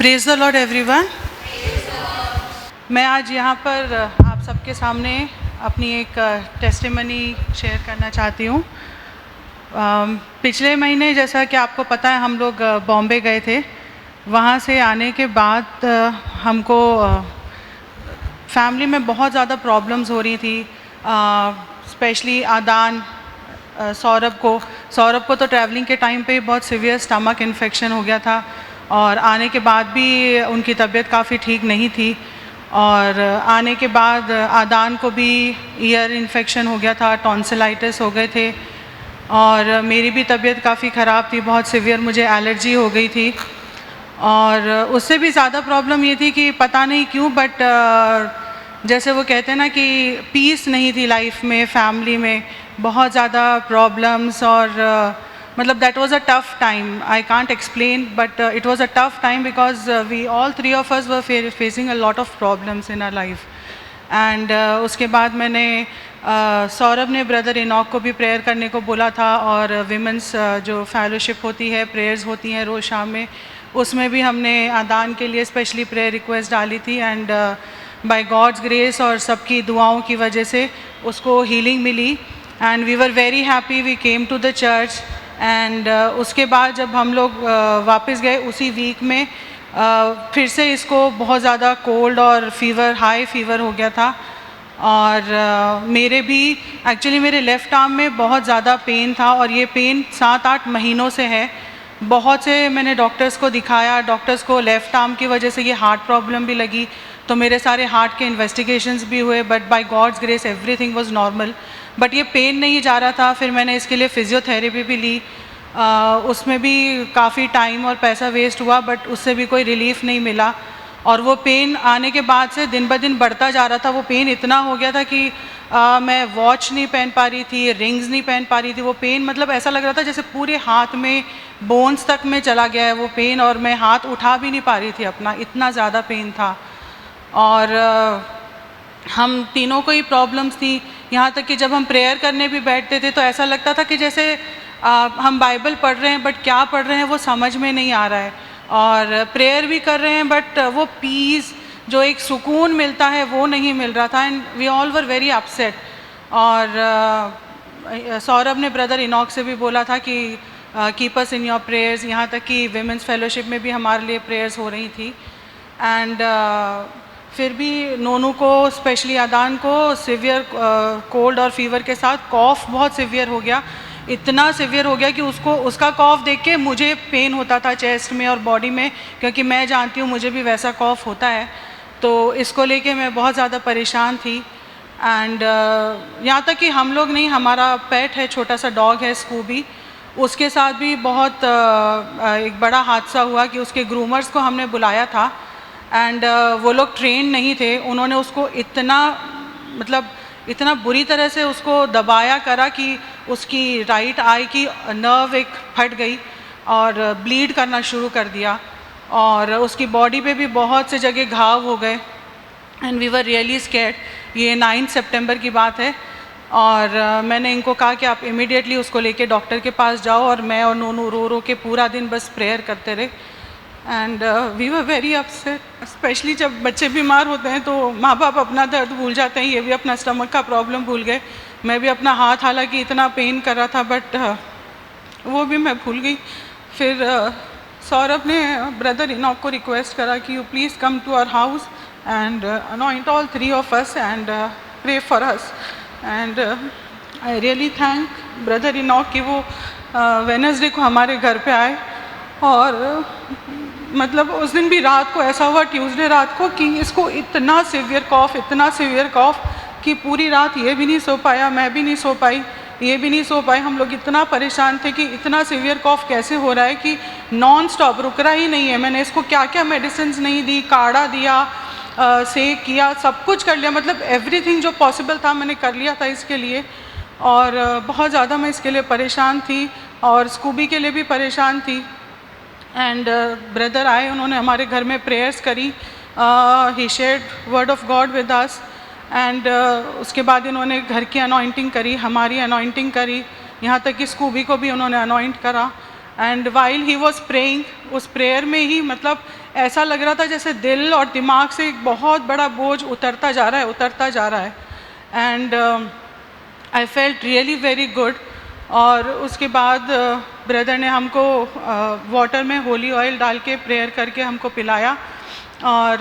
Praise the Lord everyone. मैं आज यहाँ पर आप सबके सामने अपनी एक टेस्टिमनी शेयर करना चाहती हूँ। पिछले महीने जैसा कि आपको पता है हम लोग बॉम्बे गए थे। वहाँ से आने के बाद हमको फैमिली में बहुत ज़्यादा प्रॉब्लम्स हो रही थी, स्पेशली आदान सौरभ को तो ट्रैवलिंग के टाइम पे बहुत सीवियर स्टमक इन्फेक्शन हो गया था और आने के बाद भी उनकी तबीयत काफ़ी ठीक नहीं थी। और आने के बाद आदान को भी ईयर इन्फेक्शन हो गया था, टॉन्सिलाइटिस हो गए थे और मेरी भी तबीयत काफ़ी ख़राब थी, बहुत सीवियर मुझे एलर्जी हो गई थी। और उससे भी ज़्यादा प्रॉब्लम ये थी कि पता नहीं क्यों बट जैसे वो कहते हैं ना कि पीस नहीं थी लाइफ में, फैमिली में बहुत ज़्यादा प्रॉब्लम्स और मतलब that was a tough time. I can't explain, but it was a tough time because we all three of us were facing a lot of problems in our life. And उसके बाद मैंने सौरभ ने brother Enoch को भी prayer करने को बोला था और विमेंस जो फेलोशिप होती है, प्रेयर्स होती हैं रोज़ शाम में, उसमें भी हमने आदान के लिए स्पेशली प्रेयर रिक्वेस्ट डाली थी। एंड बाय गॉड्स ग्रेस और सबकी दुआओं की वजह से उसको हीलिंग मिली and we were very happy. We came to the church एंड उसके बाद जब हम लोग वापस गए उसी वीक में फिर से इसको बहुत ज़्यादा कोल्ड और फीवर, हाई फीवर हो गया था। और मेरे भी एक्चुअली मेरे लेफ़्ट आर्म में बहुत ज़्यादा पेन था और ये पेन 7-8 महीनों से है। बहुत से मैंने डॉक्टर्स को दिखाया, डॉक्टर्स को लेफ़्ट आर्म की वजह से ये हार्ट प्रॉब्लम भी लगी, तो मेरे सारे हार्ट के इन्वेस्टिगेशंस भी हुए but by God's grace everything was normal. But ये पेन नहीं जा रहा था। फिर मैंने इसके लिए फ़िज़ियोथेरेपी भी ली, उसमें भी काफ़ी टाइम और पैसा वेस्ट हुआ बट उससे भी कोई रिलीफ नहीं मिला। और वो पेन आने के बाद से दिन ब दिन बढ़ता जा रहा था। वो पेन इतना हो गया था कि मैं वॉच नहीं पहन पा रही थी, रिंग्स नहीं पहन पा रही थी। वो पेन मतलब ऐसा लग रहा था जैसे पूरे हाथ में बोन्स तक में चला गया है वो पेन, और मैं हाथ उठा भी नहीं पा रही थी अपना, इतना ज़्यादा पेन था। और हम तीनों को ही प्रॉब्लम्स थी, यहाँ तक कि जब हम प्रेयर करने भी बैठते थे तो ऐसा लगता था कि जैसे हम बाइबल पढ़ रहे हैं बट क्या पढ़ रहे हैं वो समझ में नहीं आ रहा है, और प्रेयर भी कर रहे हैं बट वो पीस जो एक सुकून मिलता है वो नहीं मिल रहा था। And we all were very upset. और सौरभ ने ब्रदर इनॉक से भी बोला था कि keep us in your prayers, यहाँ तक कि विमेंस फेलोशिप में भी हमारे लिए प्रेयर्स हो रही थी। एंड फिर भी नोनू को, स्पेशली आदान को सिवियर कोल्ड और फीवर के साथ कॉफ बहुत सिवियर हो गया, इतना सिवियर हो गया कि उसका कॉफ देख के मुझे पेन होता था चेस्ट में और बॉडी में, क्योंकि मैं जानती हूँ मुझे भी वैसा कॉफ होता है। तो इसको लेके मैं बहुत ज़्यादा परेशान थी। एंड यहाँ तक कि हम लोग नहीं, हमारा पेट है, छोटा सा डॉग है स्कूबी, उसके साथ भी बहुत एक बड़ा हादसा हुआ कि उसके ग्रूमर्स को हमने बुलाया था एंड वो लोग ट्रेन नहीं थे। उन्होंने उसको इतना बुरी तरह से उसको दबाया करा कि उसकी राइट आई की नर्व एक फट गई और ब्लीड करना शुरू कर दिया, और उसकी बॉडी पे भी बहुत से जगह घाव हो गए। And we were really scared. ये 9 सितंबर की बात है और मैंने इनको कहा कि आप इमीडिएटली उसको लेके डॉक्टर के पास जाओ, और मैं और नोनू रो रो के पूरा दिन बस प्रेयर करते रहे। And we were very upset, specially जब बच्चे बीमार होते हैं तो माँ बाप अपना दर्द भूल जाते हैं। ये भी अपना स्टमक का प्रॉब्लम भूल गए, मैं भी अपना हाथ, हालांकि इतना पेन कर रहा था बट वो भी मैं भूल गई। फिर सौरभ ने ब्रदर इनॉक को रिक्वेस्ट करा कि you please come to our house and anoint all 3 of us and pray for us. And I really thank brother Enoch कि वो वेडनेसडे को हमारे घर पे आए। और मतलब उस दिन भी रात को ऐसा हुआ, ट्यूसडे रात को, कि इसको इतना सीवियर कॉफ कि पूरी रात ये भी नहीं सो पाया, मैं भी नहीं सो पाई, ये भी नहीं सो पाए। हम लोग इतना परेशान थे कि इतना सीवियर कॉफ कैसे हो रहा है कि नॉन स्टॉप रुक रहा ही नहीं है। मैंने इसको क्या क्या मेडिसिन नहीं दी, काढ़ा दिया, सेक किया, सब कुछ कर लिया, मतलब एवरीथिंग जो पॉसिबल था मैंने कर लिया था इसके लिए। और बहुत ज़्यादा मैं इसके लिए परेशान थी और स्कूबी के लिए भी परेशान थी। एंड ब्रदर आए, उन्होंने हमारे घर में प्रेयर्स करी, he shared word of God with us. And उसके बाद इन्होंने घर की अनॉइंटिंग करी, हमारी अनॉइंटिंग करी, यहाँ तक कि स्कूबी को भी उन्होंने अनॉइंट करा। And while he was praying, उस प्रेयर में ही मतलब ऐसा लग रहा था जैसे दिल और दिमाग से एक बहुत बड़ा बोझ उतरता जा रहा है, उतरता जा रहा है। And I felt really very good. और उसके बाद ब्रदर ने हमको वाटर में होली ऑयल डाल के प्रेयर करके हमको पिलाया। और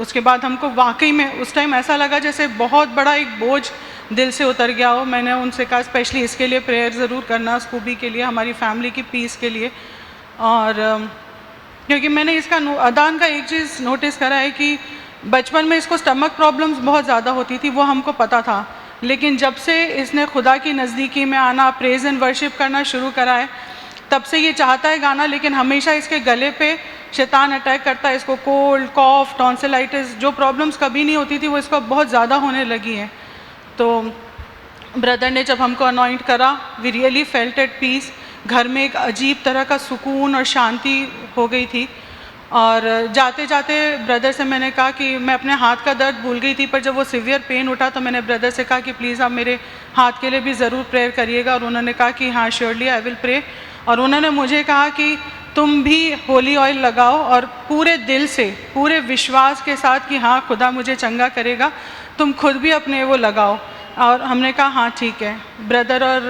उसके बाद हमको वाकई में उस टाइम ऐसा लगा जैसे बहुत बड़ा एक बोझ दिल से उतर गया हो। मैंने उनसे कहा स्पेशली इसके लिए प्रेयर ज़रूर करना, स्कूबी के लिए, हमारी फैमिली की पीस के लिए। और क्योंकि मैंने इसका अदान का एक चीज़ नोटिस करा है कि बचपन में इसको स्टमक प्रॉब्लम्स बहुत ज़्यादा होती थी, वो हमको पता था। लेकिन जब से इसने खुदा की नज़दीकी में आना, प्रेज एंड वर्शिप करना शुरू करा है, तब से ये चाहता है गाना, लेकिन हमेशा इसके गले पे शैतान अटैक करता है। इसको कोल्ड, कॉफ, टॉन्सिलाइटिस, जो प्रॉब्लम्स कभी नहीं होती थी वो इसको बहुत ज़्यादा होने लगी हैं। तो ब्रदर ने जब हमको अनॉइंट करा, we really felt at peace. घर में एक अजीब तरह का सुकून और शांति हो गई थी। और जाते जाते ब्रदर से मैंने कहा कि मैं अपने हाथ का दर्द भूल गई थी, पर जब वो सीवियर पेन उठा तो मैंने ब्रदर से कहा कि प्लीज़ आप मेरे हाथ के लिए भी ज़रूर प्रेयर करिएगा। और उन्होंने कहा कि हाँ श्योरली आई विल प्रे। और उन्होंने मुझे कहा कि तुम भी होली ऑयल लगाओ और पूरे दिल से, पूरे विश्वास के साथ कि हाँ खुदा मुझे चंगा करेगा, तुम खुद भी अपने वो लगाओ। और हमने कहा हाँ ठीक है। ब्रदर और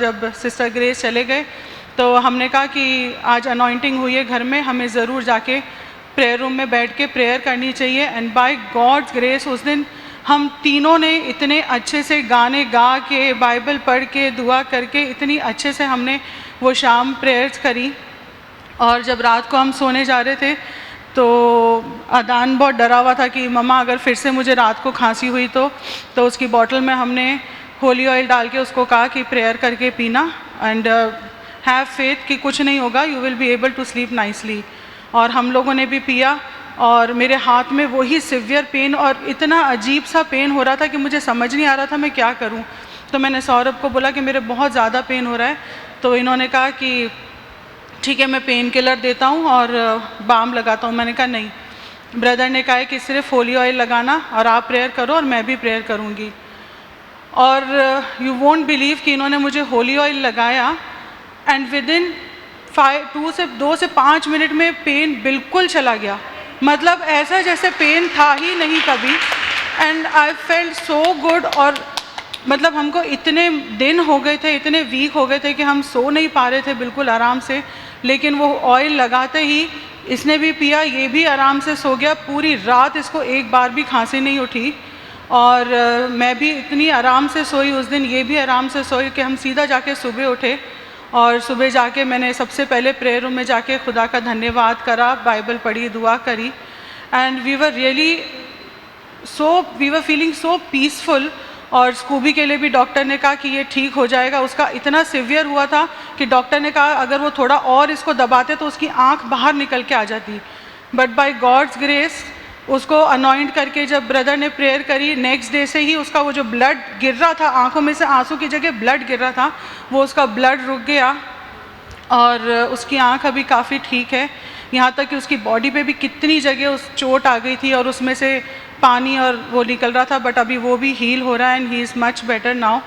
जब सिस्टर ग्रेस चले गए तो हमने कहा कि आज अनॉइंटिंग हुई है घर में, हमें ज़रूर जाके प्रेयर रूम में बैठ के प्रेयर करनी चाहिए। एंड बाय गॉड्स ग्रेस उस दिन हम तीनों ने इतने अच्छे से गाने गा के, बाइबल पढ़ के, दुआ करके इतनी अच्छे से हमने वो शाम प्रेयर्स करी। और जब रात को हम सोने जा रहे थे तो अदान बहुत डरा हुआ था कि मम्मा अगर फिर से मुझे रात को खांसी हुई तो उसकी बॉटल में हमने होली ऑयल डाल के उसको कहा कि प्रेयर करके पीना एंड हैव फेथ कि कुछ नहीं होगा, you will be able to sleep nicely. और हम लोगों ने भी पिया और मेरे हाथ में वही सिवियर पेन और इतना अजीब सा पेन हो रहा था कि मुझे समझ नहीं आ रहा था मैं क्या करूं। तो मैंने सौरभ को बोला कि मेरे बहुत ज़्यादा पेन हो रहा है। तो इन्होंने कहा कि ठीक है मैं पेन किलर देता हूँ और बाम लगाता हूँ। मैंने कहा नहीं। ब्रदर ने कहा है कि सिर्फ होली ऑयल लगाना और आप प्रेयर करो और मैं भी प्रेयर करूँगी। और यू वोंट बिलीव कि इन्होंने मुझे होली ऑयल लगाया एंड विद इन 2 से 5 मिनट में पेन बिल्कुल चला गया। मतलब ऐसा जैसे पेन था ही नहीं कभी। And I felt so good. और मतलब हमको इतने दिन हो गए थे, इतने वीक हो गए थे कि हम सो नहीं पा रहे थे बिल्कुल आराम से। लेकिन वो ऑयल लगाते ही इसने भी पिया, ये भी आराम से सो गया। पूरी रात इसको एक बार भी खांसी नहीं उठी। और मैं भी इतनी आराम से सोई उस दिन, ये भी आराम से सोई कि हम सीधा जाके सुबह उठे। और सुबह जाके मैंने सबसे पहले प्रेयर रूम में जाके खुदा का धन्यवाद करा, बाइबल पढ़ी, दुआ करी। And we were feeling so peaceful. और स्कूबी के लिए भी डॉक्टर ने कहा कि ये ठीक हो जाएगा। उसका इतना सिवियर हुआ था कि डॉक्टर ने कहा अगर वो थोड़ा और इसको दबाते तो उसकी आंख बाहर निकल के आ जाती। बट बाय गॉड्स ग्रेस उसको अनॉइंट करके जब ब्रदर ने प्रेयर करी, नेक्स्ट डे से ही उसका वो जो ब्लड गिर रहा था, आंखों में से आंसू की जगह ब्लड गिर रहा था, वो उसका ब्लड रुक गया और उसकी आंख अभी काफ़ी ठीक है। यहाँ तक कि उसकी बॉडी पे भी कितनी जगह उस चोट आ गई थी और उसमें से पानी और वो निकल रहा था, बट अभी वो भी हील हो रहा है and he is much better now.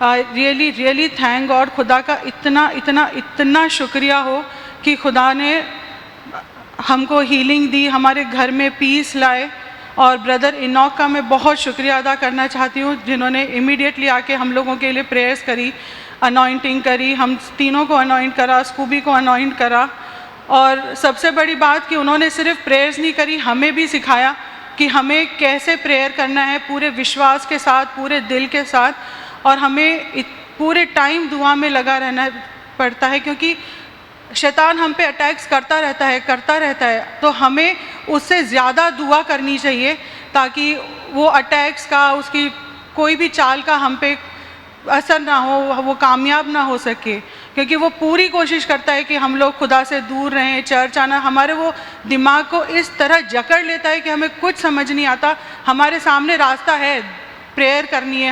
Really really thank God. खुदा का इतना इतना इतना शुक्रिया हो कि खुदा ने हमको हीलिंग दी, हमारे घर में पीस लाए। और ब्रदर इनॉक का मैं बहुत शुक्रिया अदा करना चाहती हूँ जिन्होंने इमीडिएटली आके हम लोगों के लिए प्रेयर्स करी, अनॉइंटिंग करी, हम तीनों को अनॉइंट करा, स्कूबी को अनॉइंट करा। और सबसे बड़ी बात कि उन्होंने सिर्फ प्रेयर्स नहीं करी, हमें भी सिखाया कि हमें कैसे प्रेयर करना है, पूरे विश्वास के साथ, पूरे दिल के साथ। और हमें पूरे टाइम दुआ में लगा रहना पड़ता है क्योंकि शैतान हम पे अटैक्स करता रहता है। तो हमें उससे ज़्यादा दुआ करनी चाहिए ताकि वो अटैक्स का, उसकी कोई भी चाल का हम पे असर ना हो, वो कामयाब ना हो सके। क्योंकि वो पूरी कोशिश करता है कि हम लोग खुदा से दूर रहें, चर्च आना, हमारे वो दिमाग को इस तरह जकड़ लेता है कि हमें कुछ समझ नहीं आता। हमारे सामने रास्ता है, प्रेयर करनी है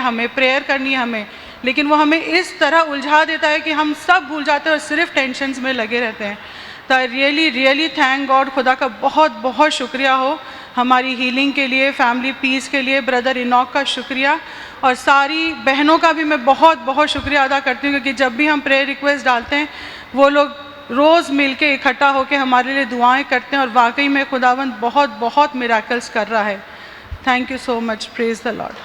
हमें, लेकिन वो हमें इस तरह उलझा देता है कि हम सब भूल जाते हैं और सिर्फ टेंशन्स में लगे रहते हैं। तो रियली रियली थैंक गॉड। खुदा का बहुत बहुत शुक्रिया हो हमारी हीलिंग के लिए, फैमिली पीस के लिए ब्रदर इनॉक का शुक्रिया, और सारी बहनों का भी मैं बहुत बहुत शुक्रिया अदा करती हूँ, क्योंकि जब भी हम प्रेयर रिक्वेस्ट डालते हैं वो लोग रोज़ मिलके इकट्ठा होकर हमारे लिए दुआएं करते हैं, और वाकई में खुदावंद बहुत बहुत मिराकल्स कर रहा है। Thank you so much, praise the Lord.